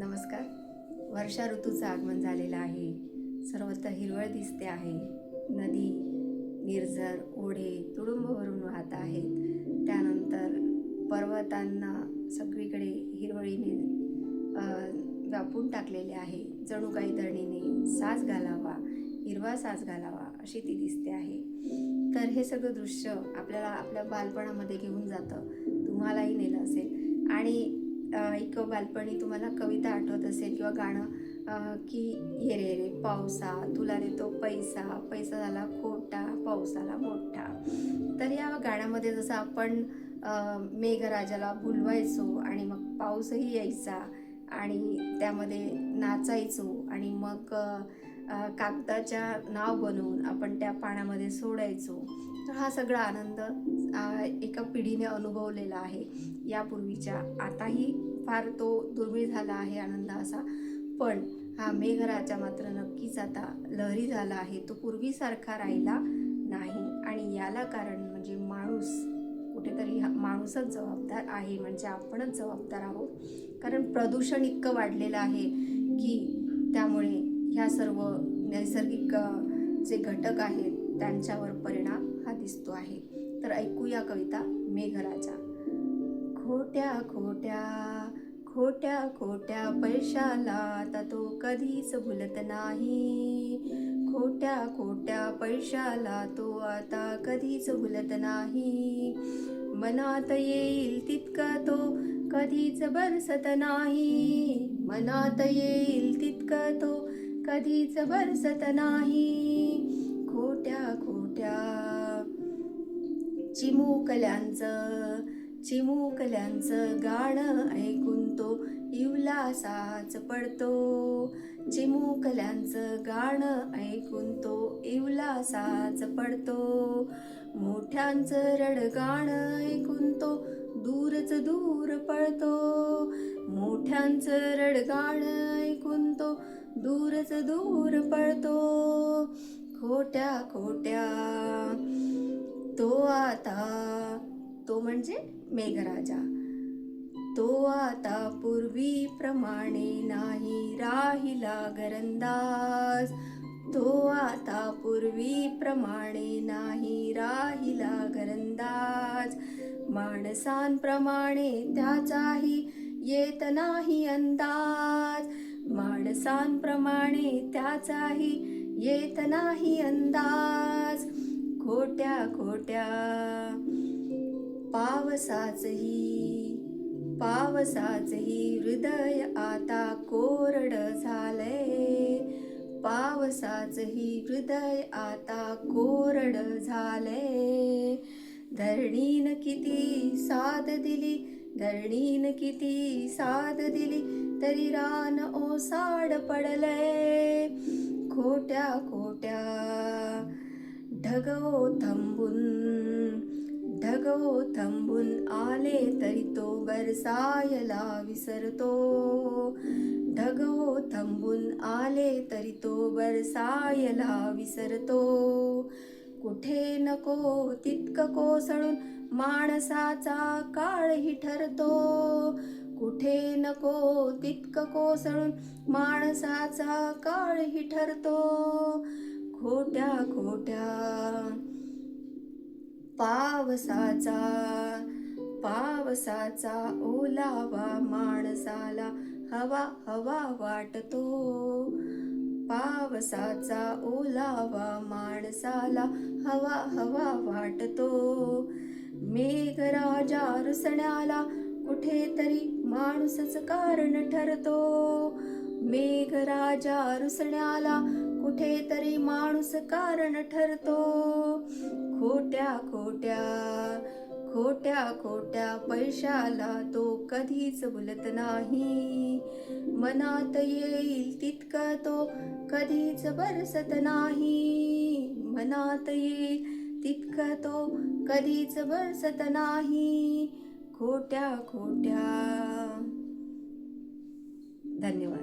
नमस्कार. वर्षा ऋतूचं आगमन झालेलं आहे. सर्वत्र हिरवळ दिसते आहे. नदी, निर्झर, ओढे तुडुंब भरून वाहत आहेत. त्यानंतर पर्वतांना सगळीकडे हिरवळीने व्यापून टाकलेले आहे. जणू काही धरणीने साज घालावा, हिरवा साज घालावा अशी ती दिसते आहे. तर हे सगळं दृश्य आपल्याला आपल्या बालपणामध्ये घेऊन जातं. तुम्हालाही नेलं असेल. आणि एक बालपणी तुम्हाला कविता आठवत असेल किंवा गाणं की ये रे रे पावसा तुला देतो पैसा, पैसा झाला खोटा, पाऊस आला मोठा. तर या गाण्यामध्ये जसं आपण मेघराजाला भुलवायचो आणि मग पाऊसही यायचा आणि त्यामध्ये नाचायचो आणि मग कागदाच्या नाव बनवून आपण त्या पाण्यामध्ये सोडायचो. तर हा सगळा आनंद एका पिढीने अनुभवलेला आहे यापूर्वीच्या. आताही फार तो दुर्मिळ झाला आहे आनंद असा, पण हा मेघराजा मात्र नक्कीच आता लहरी झाला आहे. तो पूर्वीसारखा राहिला नाही आणि याला कारण म्हणजे माणूस. कुठेतरी हा माणूसच जबाबदार आहे, म्हणजे आपणच जबाबदार आहोत. कारण प्रदूषण इतकं वाढलेलं आहे की त्यामुळे ह्या सर्व नैसर्गिक जे घटक आहेत त्यांच्यावर परिणाम हा दिसतो आहे. तर ऐकूया कविता मेघराजा. खोट्या खोट्या खोट्या खोट्या पैशाला आता तो कधीच भुलत नाही. खोट्या खोट्या पैशाला तो आता कधीच भुलत नाही. मनात येईल तितका तो कधीच बरसत नाही. मनात येईल तितका तो कधीच बरसत नाही. खोट्या खोट्या चिमुकल्यांचं गाणं ऐकून तो इवलासाच पडतो. चिमुकल्यांचं गाणं ऐकून तो इवलासाच पडतो. मोठ्यांचं रडगाणं ऐकून तो दूरच दूर पळतो. मोठ्यांचं रडगाणं ऐकून तो दूरच दूर पळतो. खोट्या खोट्या तो म्हणजे मेघराजा. तो आता पूर्वीप्रमाणे नाही राहिला घरंदाज. तो आता पूर्वीप्रमाणे नाही राहिला घरंदाज. माणसांप्रमाणे त्याचाही येत नाही अंदाज. माणसांप्रमाणे त्याचाही येत नाही अंदाज. खोट्या खोट्या पावसाचही हृदय आता कोरड झालंय. पावसाचही हृदय आता कोरड झालंय. धरणीन किती साथ दिली तरी रान ओसाड पडलंय. खोट्या खोट्या ढगो थांबून आले तरी तो बरसायला विसरतो. ढगो थांबून आले तरी तो बरसायला विसरतो. कुठे नको तितकं कोसळून माणसाचा काळही ठरतो. कुठे नको तितकं कोसळून माणसाचा काळही ठरतो. खोट्या खोट्या पावसाचा ओलावा माणसाला हवा हवा वाटतो. पावसाचा ओलावा माणसाला हवा हवा वाटतो. मेघराजा रुसण्याला कुठेतरी माणूसच कारण ठरतो. मेघराजा रुसण्याला कुठेतरी माणूस कारण ठरतो. खोट्या खोट्या पैशाला तो कधीच भुलत नाही. मनात येईल तितका तो कधीच बरसत नाही. मनात येईल तितका तो कधीच बरसत नाही. खोट्या खोट्या. धन्यवाद.